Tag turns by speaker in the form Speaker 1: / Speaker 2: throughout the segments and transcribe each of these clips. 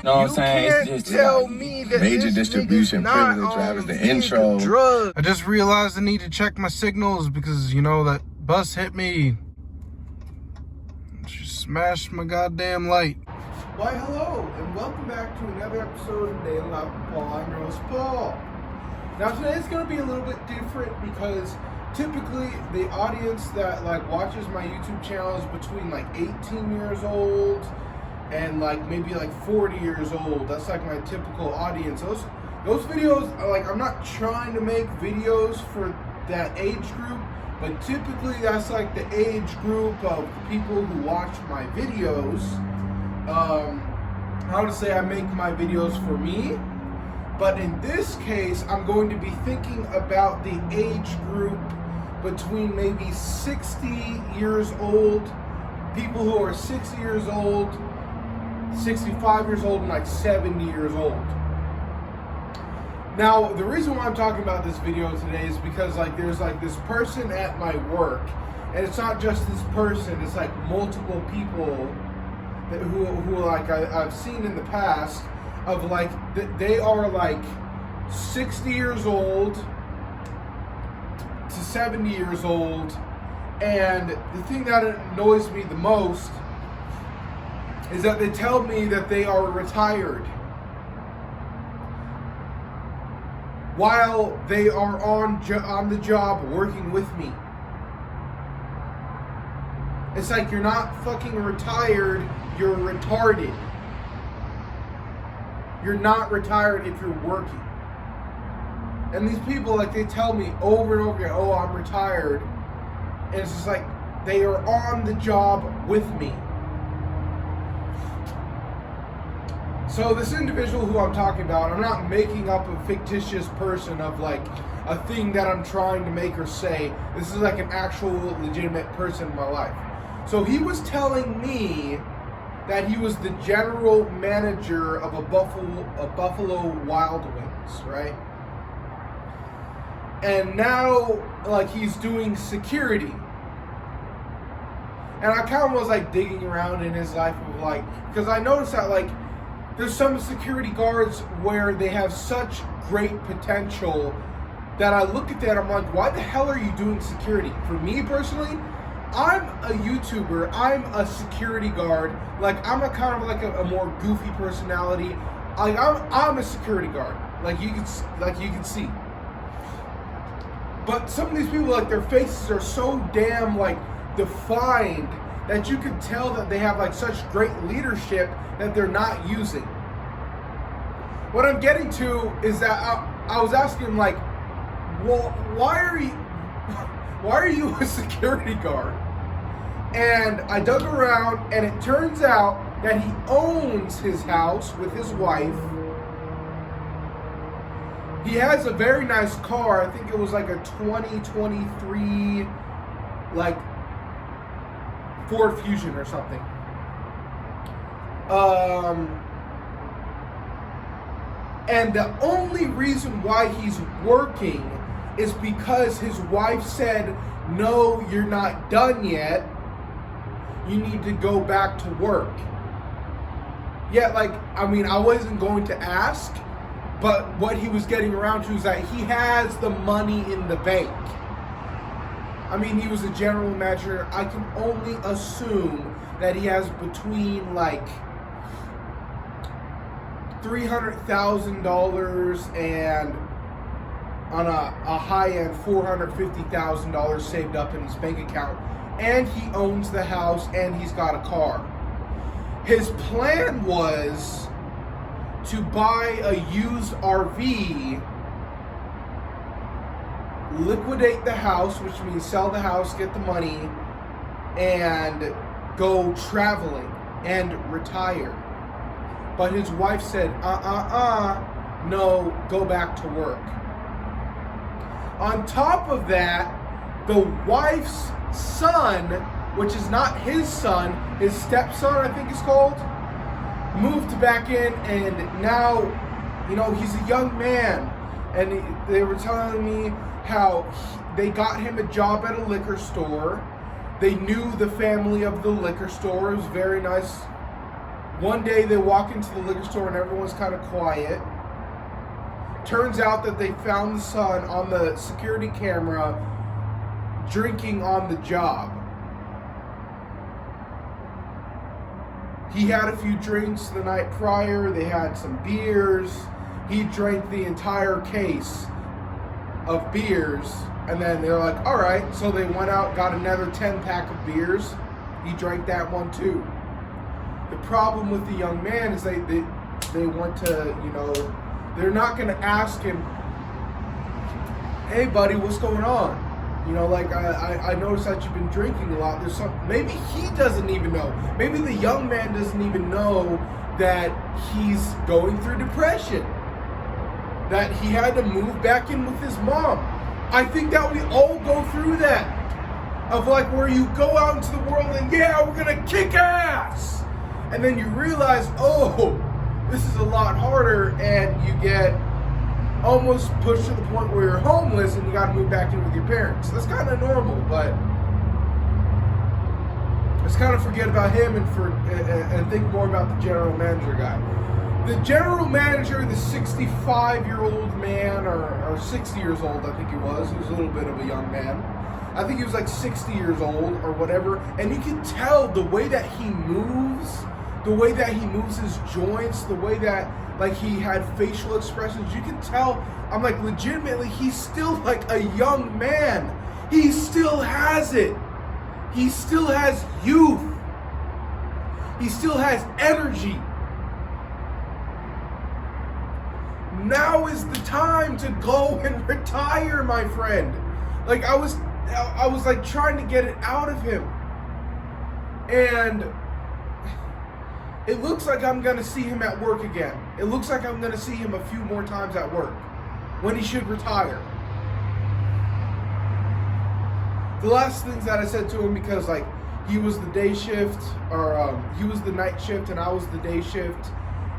Speaker 1: know what I'm
Speaker 2: You
Speaker 1: saying?
Speaker 2: can't
Speaker 1: It's just
Speaker 2: tell me that
Speaker 1: major
Speaker 2: this
Speaker 1: distribution
Speaker 2: nigga's not
Speaker 1: privilege, right?
Speaker 2: on
Speaker 1: It's the intro.
Speaker 2: drugs.
Speaker 3: I just realized I need to check my signals because, you know, that bus hit me. She smashed my goddamn light.
Speaker 2: Why, hello, and welcome back to another episode of Daily Life with Paul. I'm your host, Paul. Now, today's going to be a little bit different because typically the audience that, watches my YouTube channel is between, 18 years old and, maybe, 40 years old. That's, my typical audience. Those videos, I'm not trying to make videos for that age group, but typically that's, the age group of the people who watch my videos. I would say I make my videos for me, but in this case, I'm going to be thinking about the age group between maybe 60 years old, people who are 60 years old, 65 years old, and 70 years old. Now, the reason why I'm talking about this video today is because there's this person at my work, and it's not just this person, it's multiple people who I've seen in the past of they are 60 years old to 70 years old, and the thing that annoys me the most is that they tell me that they are retired while they are on the job working with me. It's you're not fucking retired, you're retarded. You're not retired if you're working. And these people, they tell me over and over again, oh, I'm retired. And it's just they are on the job with me. So this individual who I'm talking about, I'm not making up a fictitious person of a thing that I'm trying to make or say. This is an actual legitimate person in my life. So he was telling me that he was the general manager of a Buffalo Wild Wings, right? And now, he's doing security. And I kind of was, digging around in his life of, because I noticed that, there's some security guards where they have such great potential that I look at that, I'm like, why the hell are you doing security? For me personally, I'm a YouTuber, I'm a security guard, I'm a kind of a more goofy personality. I'm a security guard, you can see. But some of these people, their faces are so damn defined that you can tell that they have such great leadership that they're not using. What I'm getting to is that I was asking him well, why are you a security guard? And I dug around, and it turns out that he owns his house with his wife. He has a very nice car. I think it was a 2023 Ford Fusion or something. And the only reason why he's working is because his wife said, no, you're not done yet. You need to go back to work. Yeah, I wasn't going to ask, but what he was getting around to is that he has the money in the bank. He was a general manager. I can only assume that he has between $300,000 and on a high end $450,000 saved up in his bank account, and he owns the house and he's got a car. His plan was to buy a used RV, liquidate the house, which means sell the house, get the money, and go traveling and retire. But his wife said, no, go back to work. On top of that, the wife's son, which is not his son, his stepson, I think it's called, moved back in, and now, he's a young man. And they were telling me how they got him a job at a liquor store. They knew the family of the liquor store. It was very nice One day they walk into the liquor store and everyone's kind of quiet. Turns out that they found the son on the security camera drinking on the job. He had a few drinks the night prior. They had some beers. He drank the entire case of beers. And then they're like, all right. So they went out, got another 10-pack of beers. He drank that one too. The problem with the young man is they want to, they're not going to ask him, hey buddy, what's going on? I noticed that you've been drinking a lot. There's maybe he doesn't even know. Maybe the young man doesn't even know that he's going through depression. That he had to move back in with his mom. I think that we all go through that. Of like where you go out into the world and we're gonna kick ass. And then you realize, oh, this is a lot harder, and you get almost pushed to the point where you're homeless and you got to move back in with your parents. That's kind of normal, but let's kind of forget about him and think more about the general manager guy. The general manager, the 65-year-old man, or 60 years old, I think he was a little bit of a young man. I think he was like 60 years old or whatever, and you can tell the way that he moves his joints, the way that like he had facial expressions, you can tell, I'm like, legitimately, he's still like a young man. He still has it. He still has youth. He still has energy. Now is the time to go and retire, my friend. Like I was like trying to get it out of him. And it looks like I'm going to see him at work again. It looks like I'm going to see him a few more times at work when he should retire. The last things that I said to him, because like he was the day shift, or he was the night shift and I was the day shift.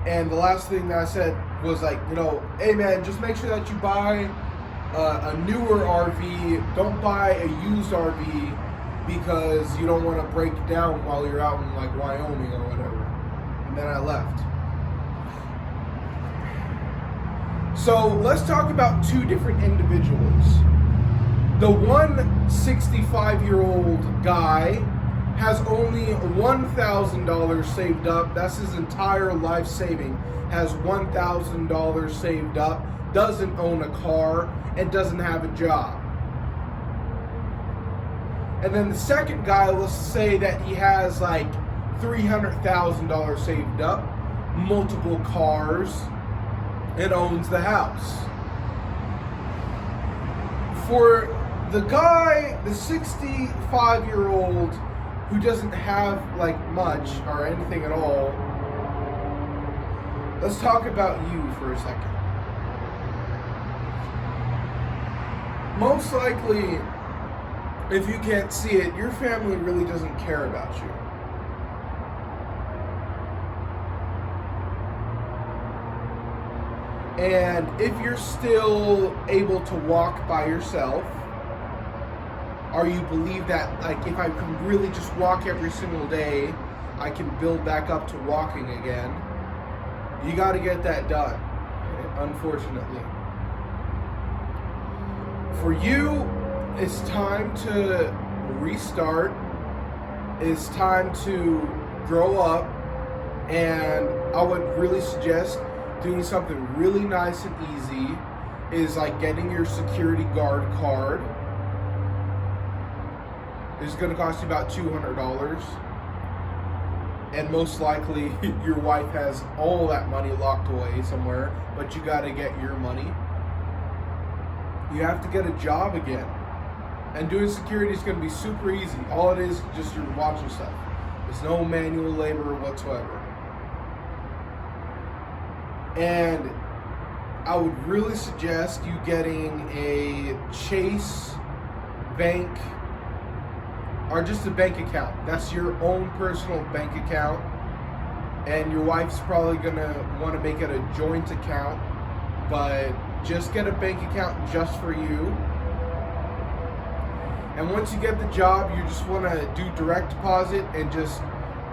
Speaker 2: And the last thing that I said was like, hey man, just make sure that you buy a newer RV. Don't buy a used RV because you don't want to break down while you're out in like Wyoming or whatever. And then I left. So let's talk about two different individuals. The one 65-year-old guy has only $1,000 saved up. That's his entire life saving. Has $1,000 saved up. Doesn't own a car and doesn't have a job. And then the second guy, let's say that he has like $300,000 saved up, multiple cars, and owns the house. For the guy, the 65-year-old who doesn't have like much or anything at all, let's talk about you for a second. Most likely, if you can't see it, your family really doesn't care about you. And if you're still able to walk by yourself, or you believe that, like, if I can really just walk every single day, I can build back up to walking again, you got to get that done, unfortunately. For you, it's time to restart. It's time to grow up. And I would really suggest doing something really nice and easy is like getting your security guard card. It's going to cost you about $200. And most likely your wife has all that money locked away somewhere, but you got to get your money. You have to get a job again. And doing security is going to be super easy. All it is just you're watching stuff. There's no manual labor whatsoever. And I would really suggest you getting a Chase bank, or just a bank account. That's your own personal bank account. And your wife's probably gonna want to make it a joint account, but just get a bank account just for you. And once you get the job, you just want to do direct deposit and just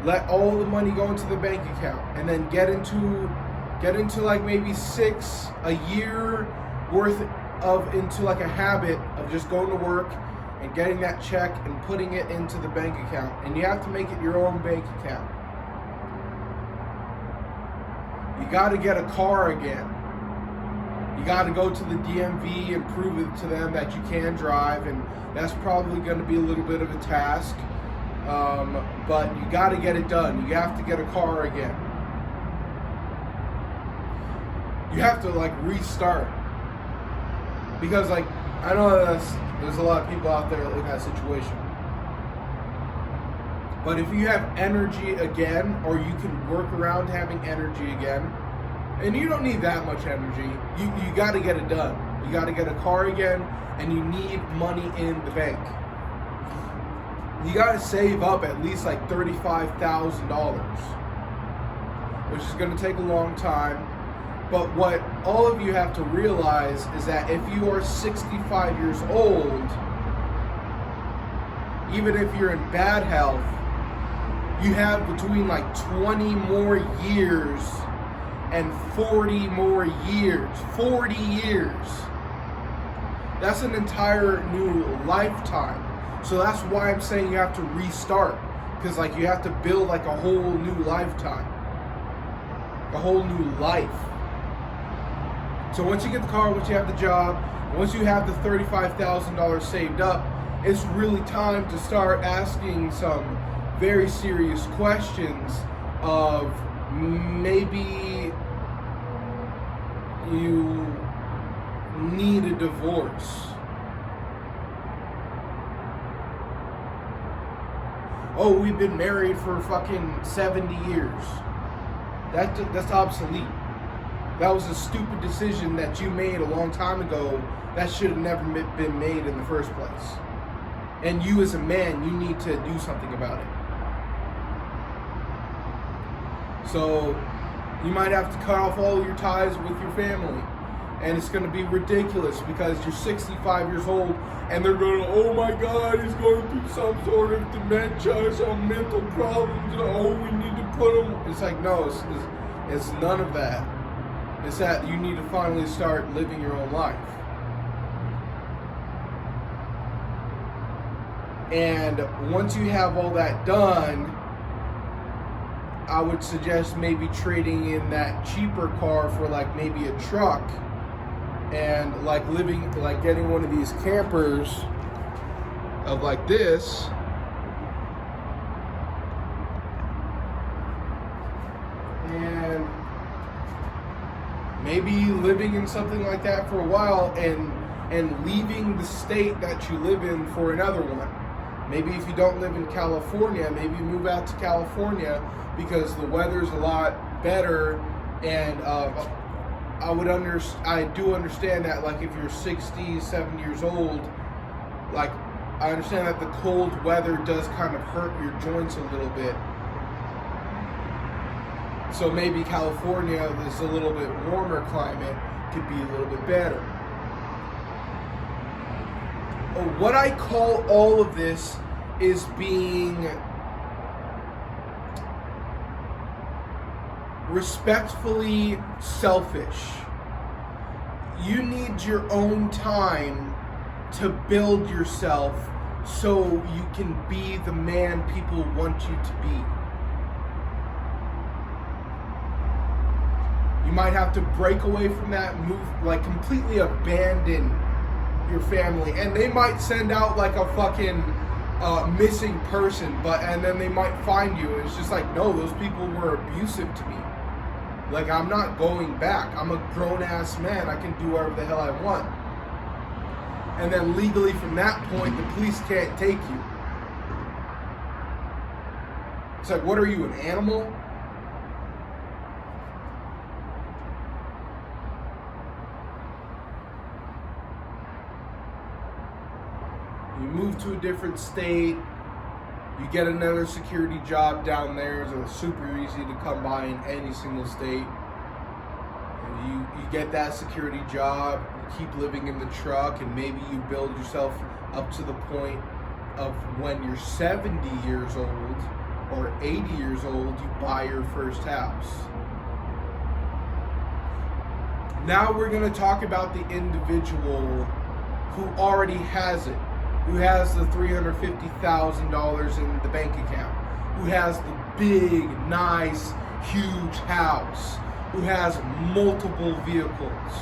Speaker 2: let all the money go into the bank account, and then get into like maybe 6 a year worth of into like a habit of just going to work and getting that check and putting it into the bank account. And you have to make it your own bank account. You got to get a car again. You got to go to the DMV and prove it to them that you can drive, and that's probably going to be a little bit of a task, but you got to get it done. You have to get a car again. You have to like restart, because like I know there's a lot of people out there in that situation. But if you have energy again, or you can work around having energy again, and you don't need that much energy, you got to get it done. You got to get a car again, and you need money in the bank. You got to save up at least like $35,000, which is going to take a long time. But what all of you have to realize is that if you are 65 years old, even if you're in bad health, you have between like 20 more years and 40 more years. 40 years. That's an entire new lifetime. So that's why I'm saying you have to restart. Because like you have to build like a whole new lifetime. A whole new life. So once you get the car, once you have the job, once you have the $35,000 saved up, it's really time to start asking some very serious questions of maybe you need a divorce. Oh, we've been married for fucking 70 years. That's obsolete. That was a stupid decision that you made a long time ago that should have never been made in the first place. And you as a man, you need to do something about it. So you might have to cut off all your ties with your family. And it's going to be ridiculous because you're 65 years old and they're going to, oh my God, he's going through some sort of dementia, some mental problems. Oh, we need to put him. It's like, no, it's none of that. It's that you need to finally start living your own life. And once you have all that done, I would suggest maybe trading in that cheaper car for like maybe a truck, and like getting one of these campers of like this, and maybe living in something like that for a while, and leaving the state that you live in for another one. Maybe if you don't live in California, maybe move out to California because the weather's a lot better. And I do understand that, like, if you're 67 years old, like, I understand that the cold weather does kind of hurt your joints a little bit. So maybe California is a little bit warmer climate, could be a little bit better. What I call all of this is being respectfully selfish. You need your own time to build yourself so you can be the man people want you to be. You might have to break away from that, move, like completely abandon your family, and they might send out like a fucking missing person, and then they might find you, and it's just like, no, those people were abusive to me. Like, I'm not going back. I'm a grown-ass man. I can do whatever the hell I want. And then legally from that point, the police can't take you. It's like, what are you, an animal? You move to a different state, you get another security job down there, so it's super easy to come by in any single state. And you get that security job, you keep living in the truck, and maybe you build yourself up to the point of when you're 70 years old, or 80 years old, you buy your first house. Now we're going to talk about the individual who already has it, who has the $350,000 in the bank account, who has the big, nice, huge house, who has multiple vehicles.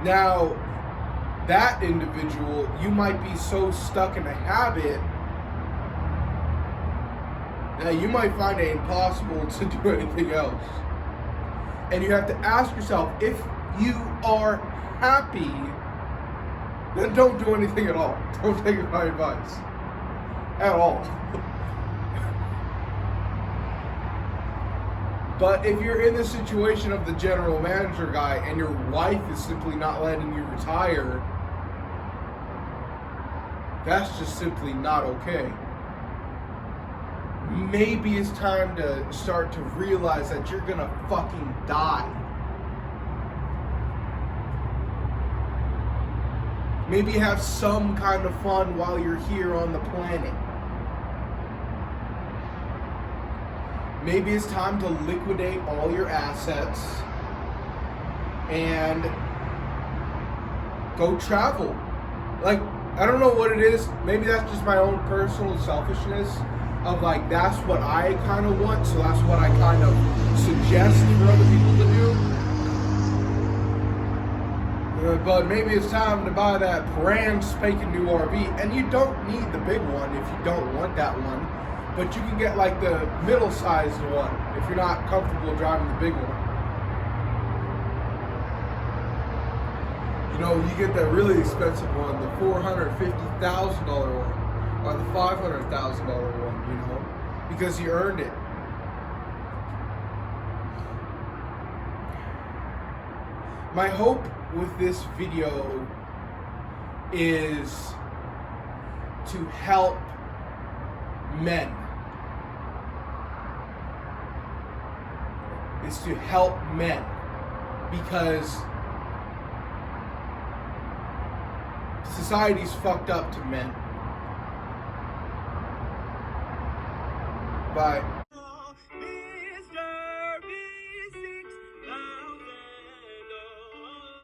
Speaker 2: Now, that individual, you might be so stuck in a habit that you might find it impossible to do anything else. And you have to ask yourself, if you are happy, then don't do anything at all. Don't take my advice. At all. But if you're in the situation of the general manager guy and your wife is simply not letting you retire, that's just simply not okay. Maybe it's time to start to realize that you're gonna fucking die. Maybe have some kind of fun while you're here on the planet. Maybe it's time to liquidate all your assets and go travel. Like, I don't know what it is. Maybe that's just my own personal selfishness of like, that's what I kind of want, so that's what I kind of suggest for other people to do. But maybe it's time to buy that brand spanking new RV, and you don't need the big one if you don't want that one. But you can get like the middle-sized one if you're not comfortable driving the big one. You know, you get that really expensive one, the $450,000 one, or the $500,000 one, you know, because you earned it. My hope with this video is to help men. Is to help men, because society's fucked up to men. Bye.